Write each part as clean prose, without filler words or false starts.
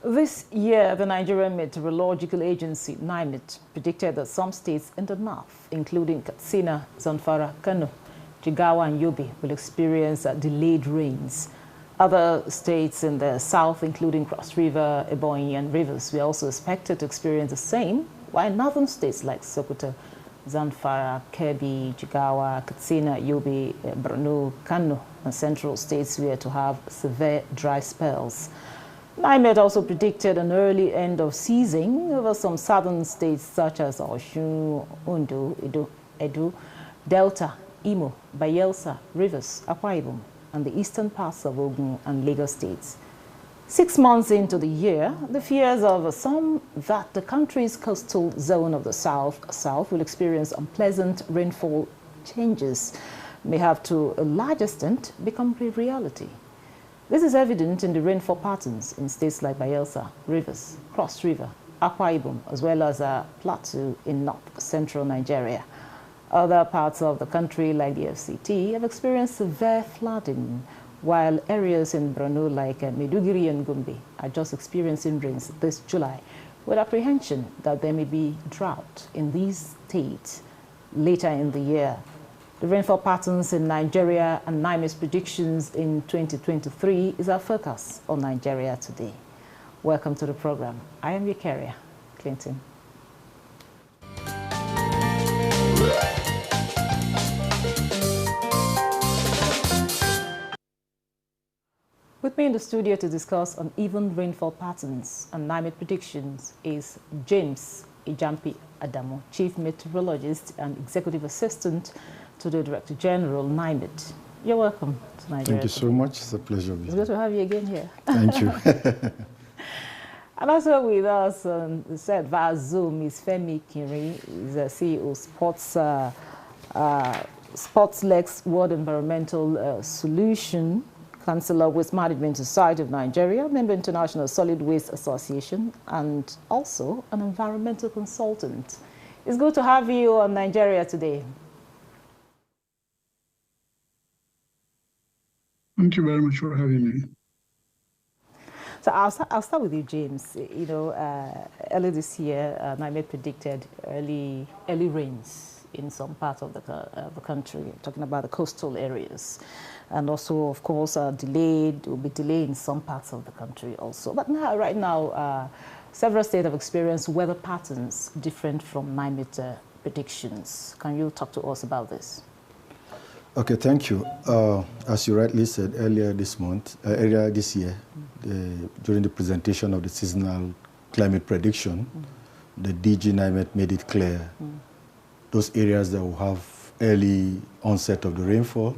This year, the Nigerian Meteorological Agency, NIMET, predicted that some states in the north, including Katsina, Zamfara, Kano, Jigawa, and Yobe, will experience delayed rains. Other states in the south, including Cross River, Ebonyi, and Rivers, were also expected to experience the same, while northern states like Sokoto, Zamfara, Kebbi, Jigawa, Katsina, Yobe, Borno, Kano, and central states were to have severe dry spells. NIMET also predicted an early end of season over some southern states such as Osun, Ondo, Edo, Delta, Imo, Bayelsa, Rivers, Akwa Ibom, and the eastern parts of Ogun and Lagos states. 6 months into the year, the fears of some that the country's coastal zone of the south will experience unpleasant rainfall changes may have to a large extent become a reality. This is evident in the rainfall patterns in states like Bayelsa, Rivers, Cross River, Akwa Ibom, as well as Plateau in north-central Nigeria. Other parts of the country, like the FCT, have experienced severe flooding, while areas in Borno, like Maiduguri and Gombe, are just experiencing rains this July, with apprehension that there may be drought in these states later in the year. The rainfall patterns in Nigeria and NIMET's predictions in 2023 is our focus on Nigeria today. Welcome to the program. I am your carrier, Clinton. With me in the studio to discuss uneven rainfall patterns and NIMET predictions is James Ijampi Adamu, Chief Meteorologist and Executive Assistant to the Director General, NIMET. You're welcome to Nigeria. Thank you so much. It's a pleasure. It's good to have you again here. Thank you. And also with us, said via Zoom, is Femi Kiri, is the CEO of Sportslex World Environmental Solution, Councillor Waste Management Society of Nigeria, member International Solid Waste Association, and also an environmental consultant. It's good to have you on Nigeria today. Thank you very much for having me. So I'll start with you, James. You know, early this year, NIMET predicted early rains in some parts of the country, talking about the coastal areas. And also, of course, will be delayed in some parts of the country also. But now, right now, several states have experienced weather patterns different from NIMET predictions. Can you talk to us about this? Okay, thank you. As you rightly said, earlier this year, during the presentation of the seasonal climate prediction, the DG NIMET made it clear those areas that will have early onset of the rainfall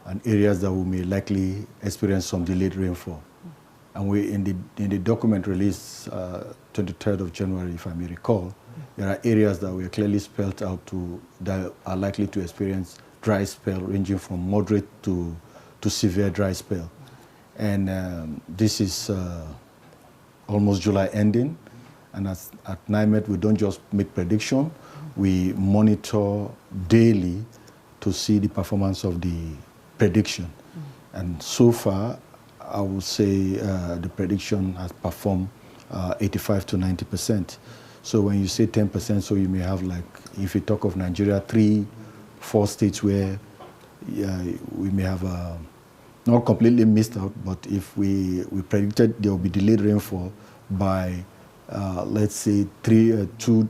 and areas that will may likely experience some delayed rainfall. And we, in the document released 23rd of January, if I may recall, there are areas that were clearly spelled out that are likely to experience dry spell ranging from moderate to severe dry spell. And this is almost July ending. And at NIMET, we don't just make prediction, we monitor daily to see the performance of the prediction. And so far, I would say the prediction has performed 85 to 90%. So when you say 10%, so you may have, like, if you talk of Nigeria, 3-4 states where we may have not completely missed out, but if we predicted there will be delayed rainfall by, let's say, 2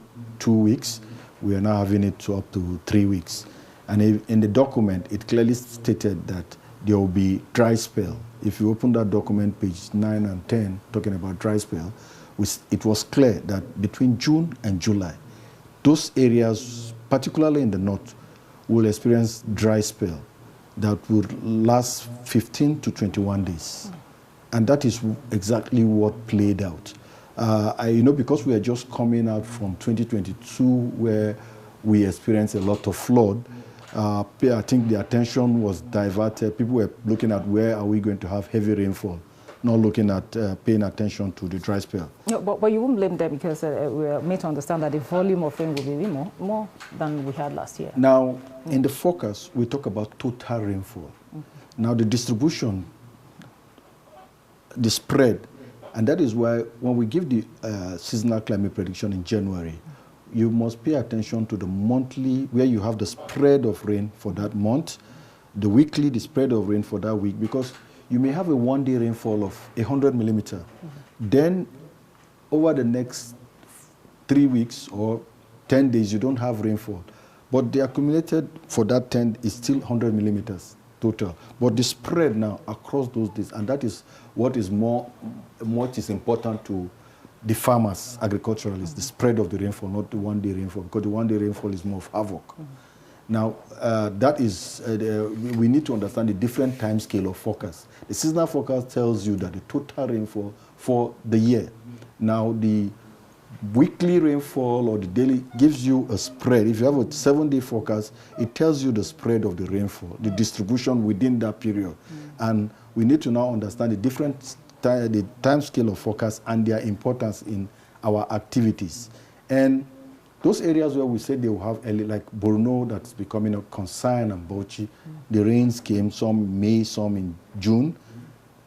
weeks, we are now having it to up to 3 weeks. And in the document, it clearly stated that there will be dry spell. If you open that document, page 9 and 10, talking about dry spell, it was clear that between June and July, those areas, particularly in the north, will experience dry spell that will last 15 to 21 days. And that is exactly what played out. Because we are just coming out from 2022, where we experienced a lot of flood, I think the attention was diverted. People were looking at where are we going to have heavy rainfall, not looking at paying attention to the dry spell. No, but you won't blame them because we are made to understand that the volume of rain will be more than we had last year. Now, in the focus, we talk about total rainfall. Now, the distribution, the spread And that is why when we give the seasonal climate prediction in January, you must pay attention to the monthly, where you have the spread of rain for that month, the weekly, the spread of rain for that week, because you may have a one-day rainfall of 100 millimeter. Then over the next 3 weeks or 10 days, you don't have rainfall. But the accumulated for that 10 is still 100 millimeters total. But the spread now across those days, and that is what is important to the farmers, agriculturalists, the spread of the rainfall, not the one-day rainfall, because the one-day rainfall is more of havoc. Now, that is, we need to understand the different time scale of forecast. The seasonal forecast tells you that the total rainfall for the year. Now, the weekly rainfall or the daily gives you a spread. If you have a 7-day forecast, it tells you the spread of the rainfall, the distribution within that period. And we need to now understand the different the time scale of forecast and their importance in our activities. And those areas where we said they will have early, like Borno, that's becoming a concern, and Bauchi, the rains came, some in May, some in June.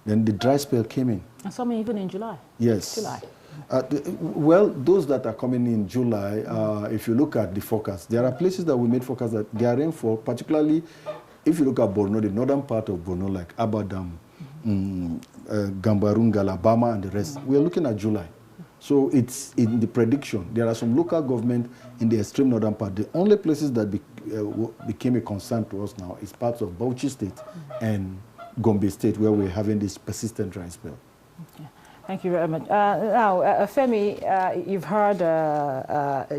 Then the dry spell came in. And some even in July. Yes. July. Well, those that are coming in July, if you look at the forecast, there are places that we made forecast that their rainfall, particularly if you look at Borno, the northern part of Borno, like Abadam, Gambarunga, Alabama, and the rest, we are looking at July. So it's in the prediction. There are some local government in the extreme northern part. The only places that became a concern to us now is parts of Bauchi State and Gombe State, where we're having this persistent dry spell. Okay. Thank you very much. Now, Femi, you've heard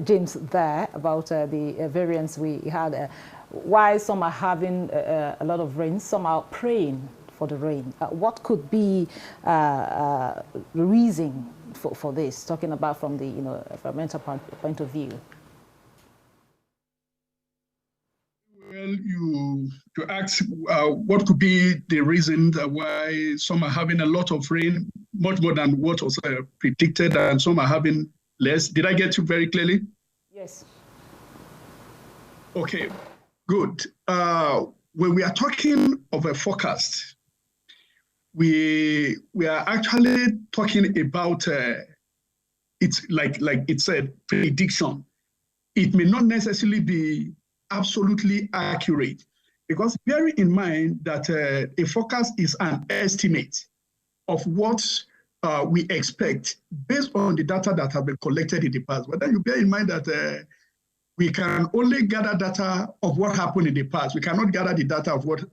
James there about the variance we had. Why some are having a lot of rain, some are praying for the rain. What could be the reason for this, talking about from the environmental point of view? Well, to ask what could be the reason why some are having a lot of rain, much more than what was predicted, and some are having less. Did I get you very clearly? Yes. Okay, good. When we are talking of a forecast, we are actually talking about it's like it said, prediction. It may not necessarily be absolutely accurate, because bear in mind that a forecast is an estimate of what we expect based on the data that have been collected in the past. But then you bear in mind that we can only gather data of what happened in the past. We cannot gather the data of what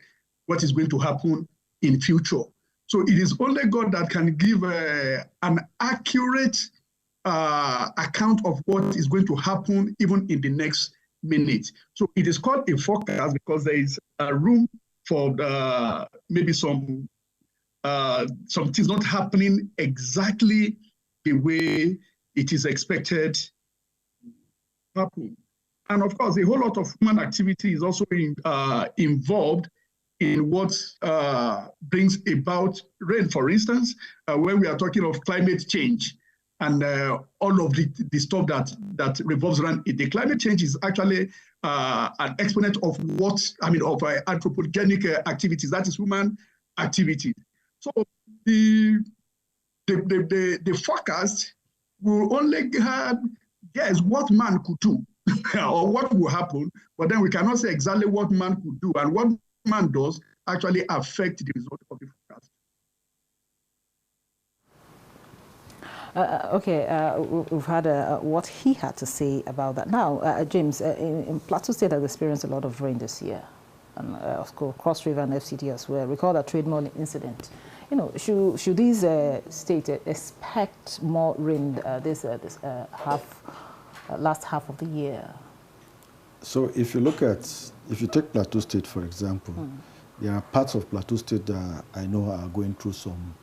is going to happen in future. So it is only God that can give an accurate account of what is going to happen even in the next minute. So it is called a forecast because there is a room for maybe some things not happening exactly the way it is expected to happen. And of course, a whole lot of human activity is also involved in what brings about rain. For instance, when we are talking of climate change and all of the stuff that revolves around it, the climate change is actually an exponent of anthropogenic activities, that is human activity. So the forecast will only guess what man could do or what will happen, but then we cannot say exactly what man could do, and what man does actually affect the result of the forecast. We've had what he had to say about that. Now, James, in Plateau State has experienced a lot of rain this year, and of course, Cross River and FCT as well. Recall that trade mall incident. Should these states expect more rain last half of the year? So if you take Plateau State, for example, there are parts of Plateau State that I know are going through some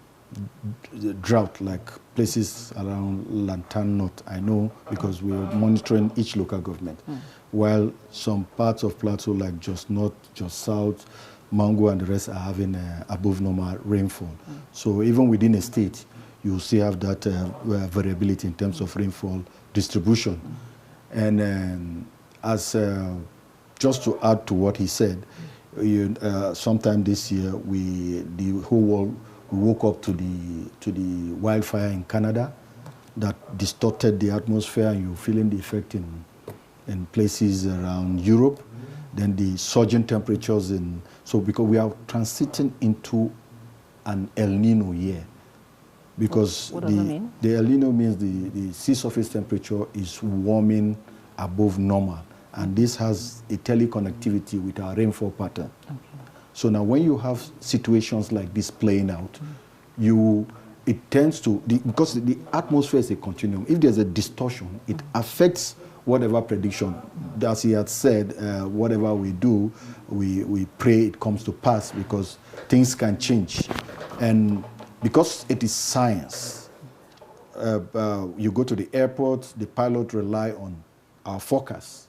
drought, like places around Lantan North. I know because we're monitoring each local government. While some parts of Plateau, like Jos North, Jos South, Mango and the rest are having above normal rainfall. So even within a state, you still have that variability in terms of rainfall distribution. And just to add to what he said, sometime this year, the whole world We woke up to the wildfire in Canada that distorted the atmosphere, and you're feeling the effect in places around Europe. Then the surging temperatures so because we are transiting into an El Nino year. Because what does that mean? The El Nino means the sea surface temperature is warming above normal. And this has a teleconnectivity with our rainfall pattern. Okay. So now when you have situations like this playing out, it tends to, because the atmosphere is a continuum, if there's a distortion, it affects whatever prediction. As he had said, whatever we do, we pray it comes to pass, because things can change. And because it is science, you go to the airport, the pilot rely on our forecast.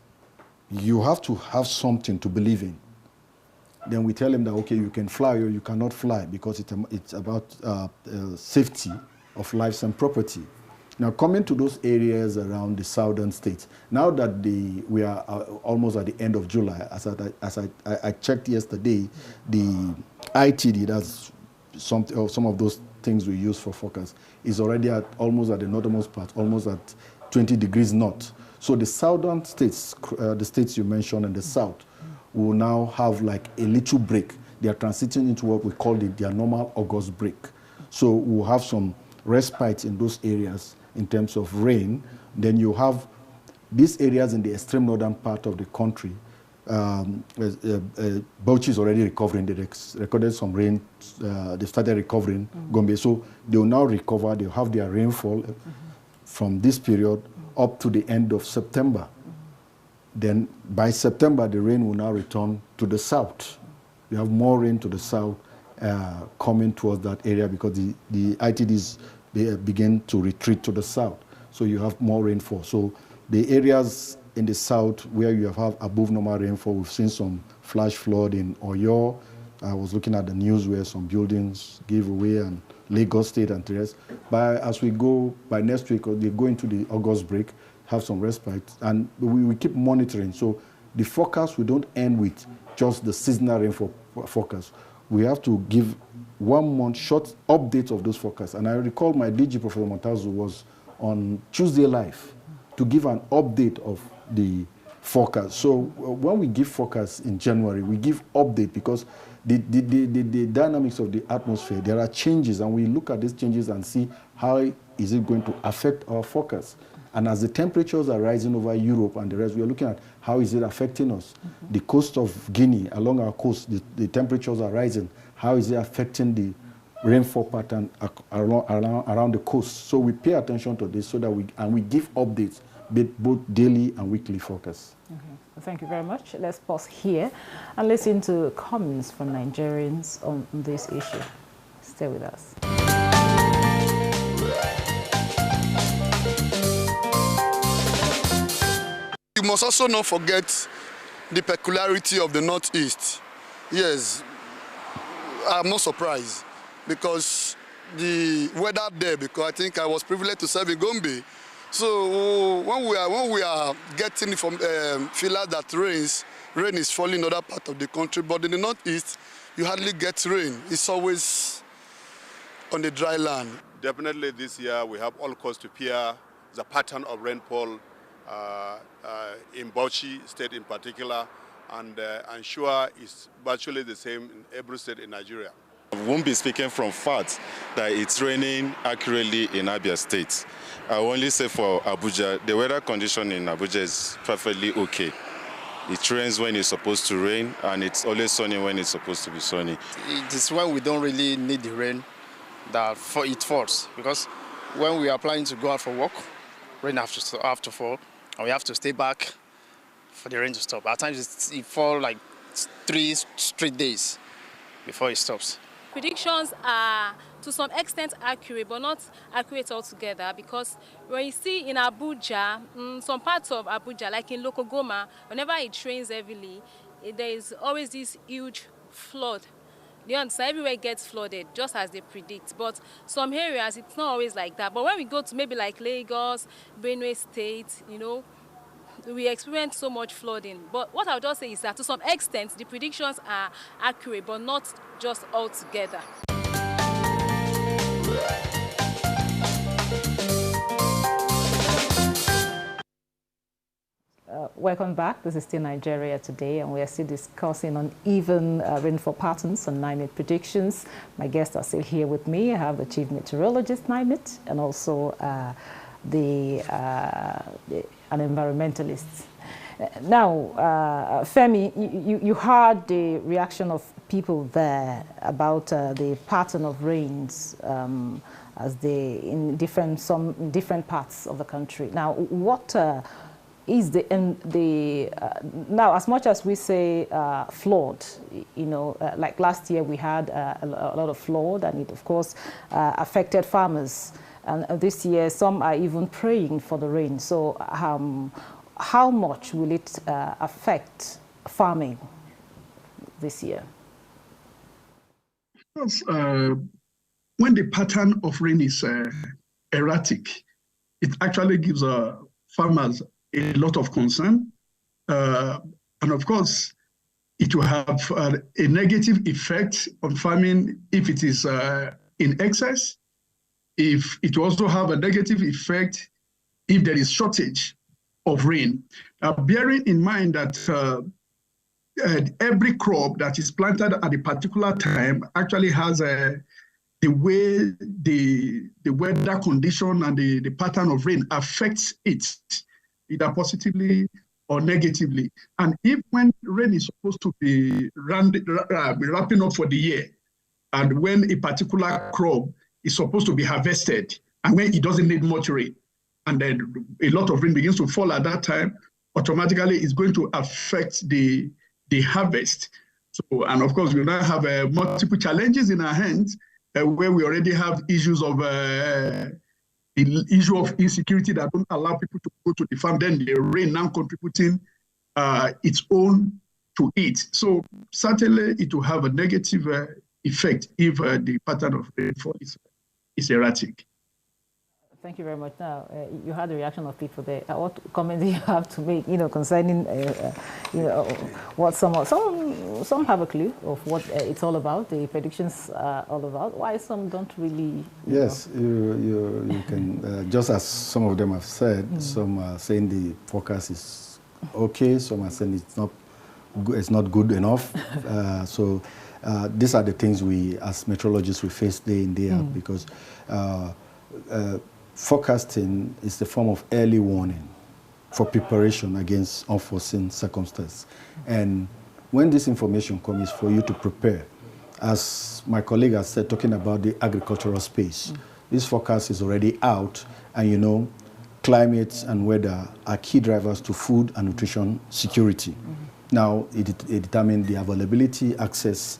You have to have something to believe in. Then we tell him that, okay, you can fly or you cannot fly, because it's about safety of lives and property. Now, coming to those areas around the southern states, now that we are almost at the end of July, as I checked yesterday, the ITD, that's some of those things we use for forecast, is already almost at the northernmost part, almost at 20 degrees north. So the southern states, the states you mentioned in the south, will now have like a little break. They are transiting into what we call their normal August break. So we'll have some respite in those areas in terms of rain. Then you have these areas in the extreme northern part of the country. Bauchi is already recovering. They recorded some rain. They started recovering Gombe. So they will now recover. They'll have their rainfall from this period up to the end of September. Then by September, the rain will now return to the south. You have more rain to the south coming towards that area, because the ITDs begin to retreat to the south. So you have more rainfall. So the areas in the south where you have above normal rainfall, we've seen some flash flood in Oyo. I was looking at the news where some buildings gave away, and Lagos State and the rest. But as we go, by next week, they go into the August break, have some respite, and we keep monitoring. So the forecast, we don't end with just the seasonal rainfall forecast. We have to give 1 month short updates of those forecasts. And I recall my DG, Professor Montazu, was on Tuesday Live to give an update of the forecast. So when we give forecasts in January, we give update, because the dynamics of the atmosphere, there are changes, and we look at these changes and see how is it going to affect our forecast. And as the temperatures are rising over Europe and the rest, we are looking at how is it affecting us. The coast of Guinea, along our coast, the temperatures are rising. How is it affecting the rainfall pattern around the coast? So we pay attention to this, so that we give updates, both daily and weekly forecasts. Thank you very much. Let's pause here and listen to comments from Nigerians on this issue. Stay with us. You must also not forget the peculiarity of the Northeast. Yes, I'm not surprised, because the weather there, because I think I was privileged to serve in Gombe. So when we are getting from feelers that rain is falling in other part of the country, but in the Northeast, you hardly get rain. It's always on the dry land. Definitely this year we have all cause to fear the pattern of rainfall in Bauchi State in particular, and I'm sure it's virtually the same in every state in Nigeria. I won't be speaking from fact that it's raining accurately in Abia State. I will only say for Abuja, the weather condition in Abuja is perfectly okay. It rains when it's supposed to rain, and it's always sunny when it's supposed to be sunny. It is when we don't really need the rain that it falls, because when we are planning to go out for work, rain have to fall, and we have to stay back for the rain to stop. At times it falls like 3 straight days before it stops. Predictions are to some extent accurate, but not accurate altogether, because when you see in Abuja, some parts of Abuja, like in Lokogoma, whenever it rains heavily, there is always this huge flood. You understand? Everywhere gets flooded, just as they predict. But some areas, it's not always like that. But when we go to maybe like Lagos, Benue State, we experience so much flooding. But what I'll just say is that to some extent, the predictions are accurate, but not just altogether. Welcome back. This is still Nigeria Today, and we are still discussing uneven rainfall patterns and NIMET predictions. My guests are still here with me. I have the Chief Meteorologist, NIMET, and also an environmentalist. Now, Femi, you heard the reaction of people there about the pattern of rains as in different parts of the country. Now, what is now, as much as we say flood, you know, like last year we had a lot of flood, and it of course affected farmers, and this year some are even praying for the rain. So how much will it affect farming this year? Because, when the pattern of rain is erratic, it actually gives farmers a lot of concern. And of course, it will have a negative effect on farming if it is in excess. If it will also have a negative effect if there is shortage of rain. Bearing in mind that every crop that is planted at a particular time actually has the way the weather condition and the pattern of rain affects it, either positively or negatively. And if when rain is supposed to be wrapping up for the year, and when a particular crop is supposed to be harvested, and when it doesn't need much rain, and then a lot of rain begins to fall at that time, automatically it's going to affect the harvest. So, and of course, we now have multiple challenges in our hands, where we already have issues of the issue of insecurity that don't allow people to go to the farm. Then the rain now contributing its own to it. So certainly it will have a negative effect if the pattern of rainfall is erratic. Thank you very much. Now, you had the reaction of people there. What comment do you have to make, you know, concerning, you know, what some have a clue of what it's all about, the predictions are all about. Why some don't really? Yes, you can, just as some of them have said, some are saying the forecast is okay, some are saying it's not good enough. So these are the things we, as meteorologists, we face day in, day out, because forecasting is the form of early warning for preparation against unforeseen circumstances. And when this information comes, for you to prepare. As my colleague has said, talking about the agricultural space, this forecast is already out, and you know, climate and weather are key drivers to food and nutrition security. Now, it determines the availability, access,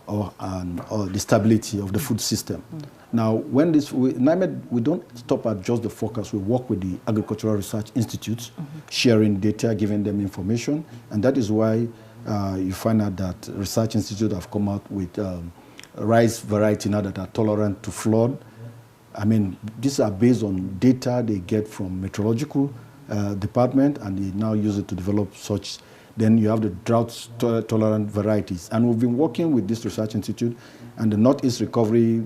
or the stability of the food system. Now, when NIMET, we don't stop at just the forecast. We work with the Agricultural Research Institute, sharing data, giving them information, and that is why you find out that Research Institute have come out with rice variety now that are tolerant to flood. I mean, these are based on data they get from meteorological department, and they now use it to develop such. Then you have the drought-tolerant varieties. And we've been working with this Research Institute and the Northeast Recovery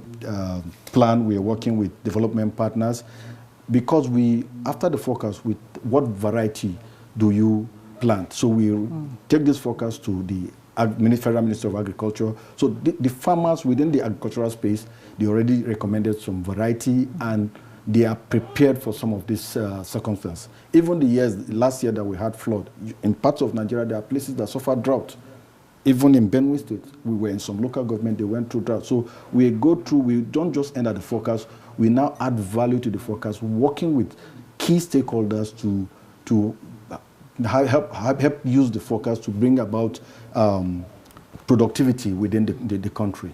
Plan. We are working with development partners because after the forecast, what variety do you plant? So we take this forecast to the Federal Ministry of Agriculture. So the farmers within the agricultural space, they already recommended some variety, and they are prepared for some of these circumstances. Even last year that we had flood, in parts of Nigeria, there are places that suffered drought. Even in Benue State, we were in some local government, they went through drought. So we don't just end at the forecast, we now add value to the forecast, working with key stakeholders to help use the forecast to bring about productivity within the country.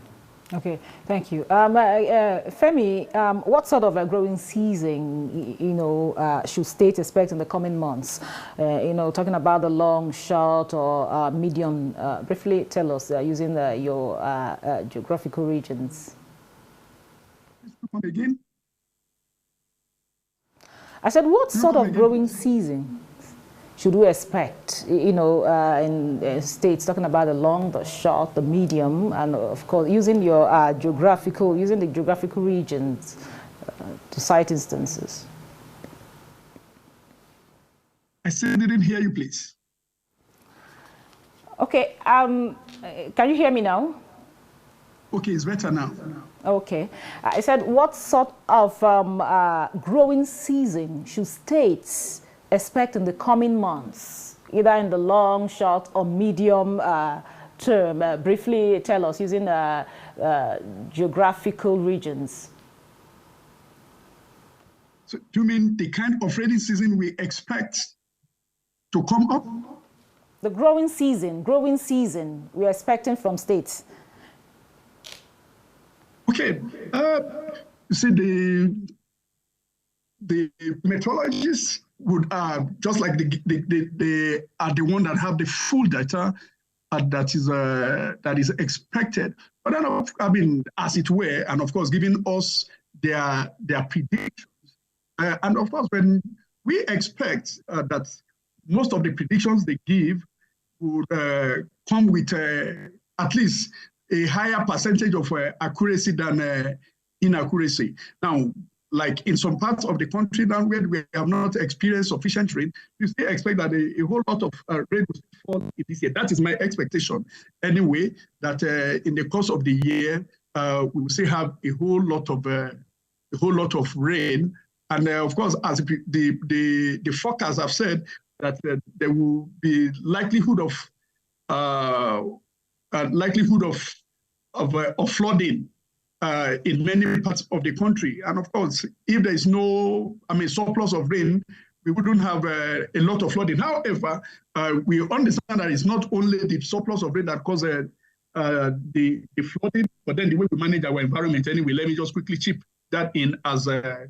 Okay, thank you. Femi, what sort of a growing season, you know, should states expect in the coming months? You know, talking about the long, short, or medium. Briefly tell us using your geographical regions. Come again? I said, what sort of growing season should we expect, you know, in states, talking about the long, the short, the medium, and of course using your the geographical regions to cite instances? I still didn't hear you, please. Okay, can you hear me now? Okay, it's better now. Okay. I said, what sort of growing season should states expect in the coming months, either in the long, short, or medium term? Briefly tell us, using geographical regions. So do you mean the kind of rainy season we expect to come up? The growing season we're expecting from states. Okay, you see, the meteorologists would just like they are the one that have the full data that is expected. But then, I mean, as it were, and of course, giving us their predictions. And of course, when we expect that most of the predictions they give would come with at least a higher percentage of accuracy than inaccuracy. Now, like in some parts of the country now where we have not experienced sufficient rain, you still expect that a whole lot of rain will fall this year. That is my expectation anyway, that in the course of the year, we will still have a whole lot of rain. And of course, as the forecast have said, that there will be likelihood of flooding in many parts of the country. And of course, if there is no, surplus of rain, we wouldn't have a lot of flooding. However, we understand that it's not only the surplus of rain that causes the flooding, but then the way we manage our environment anyway. Let me just quickly chip that in as a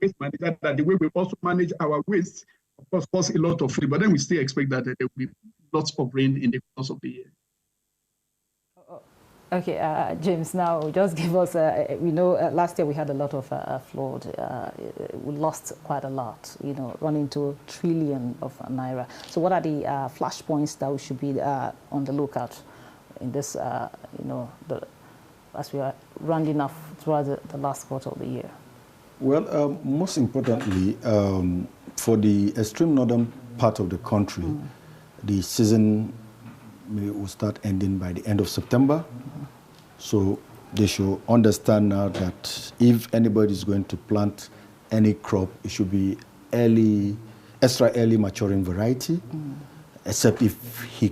waste manager, that the way we also manage our waste, of course, cause a lot of flooding. But then we still expect that there will be lots of rain in the course of the year. Okay, James, now just give us, last year we had a lot of flood. We lost quite a lot, running to $1 trillion of naira. So what are the flashpoints that we should be on the lookout in this, as we are rounding off throughout the last quarter of the year? Well, most importantly, for the extreme northern part of the country, the season will start ending by the end of September. So they should understand now that if anybody is going to plant any crop, it should be extra early maturing variety, except if he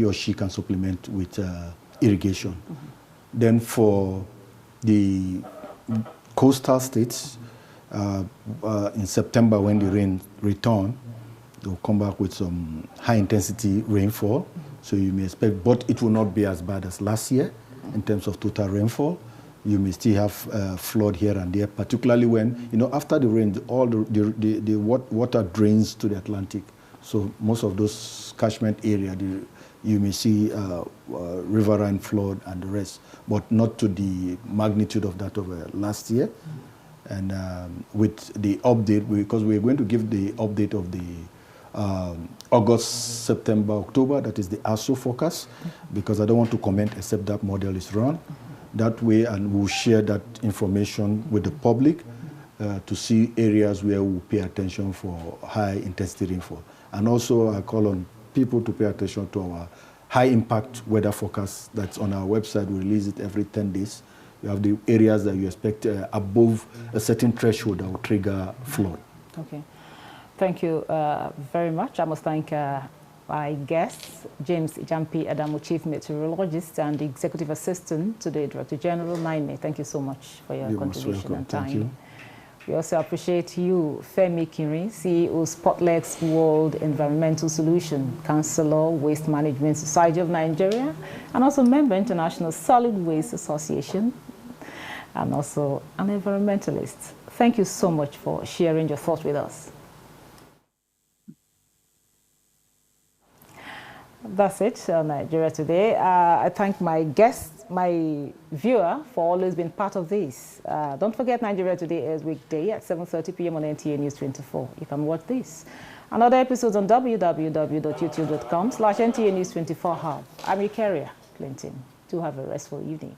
or she can supplement with irrigation. Then for the coastal states, in September when the rain return, they'll come back with some high intensity rainfall. So you may expect, but it will not be as bad as last year in terms of total rainfall. You may still have flood here and there, particularly when, after the rain, all the water drains to the Atlantic. So most of those catchment area, you may see riverine flood and the rest, but not to the magnitude of that of last year. And with the update, because we're going to give the update of the August, September, October, that is the ASO forecast, because I don't want to comment except that model is run. That way, and we'll share that information with the public to see areas where we'll pay attention for high intensity rainfall. And also, I call on people to pay attention to our high impact weather forecast that's on our website. We release it every 10 days. You have the areas that you expect above a certain threshold that will trigger flood. Okay. Thank you very much. I must thank my guests, James Ijampi Adamu, Chief Meteorologist and Executive Assistant to the Director General, NIME. Thank you so much for your contribution and time. Thank you. We also appreciate you, Femi Kinri, CEO, Spotlex World Environmental Solution, Councillor, Waste Management Society of Nigeria, and also member International Solid Waste Association, and also an environmentalist. Thank you so much for sharing your thoughts with us. That's it on Nigeria Today. I thank my guests, my viewer, for always being part of this. Don't forget, Nigeria Today is weekday at 7:30 p.m. on NTA News 24. You can watch this and other episodes on www.youtube.com/NTA News 24 Hub. I'm Eukaria Clinton. Do have a restful evening.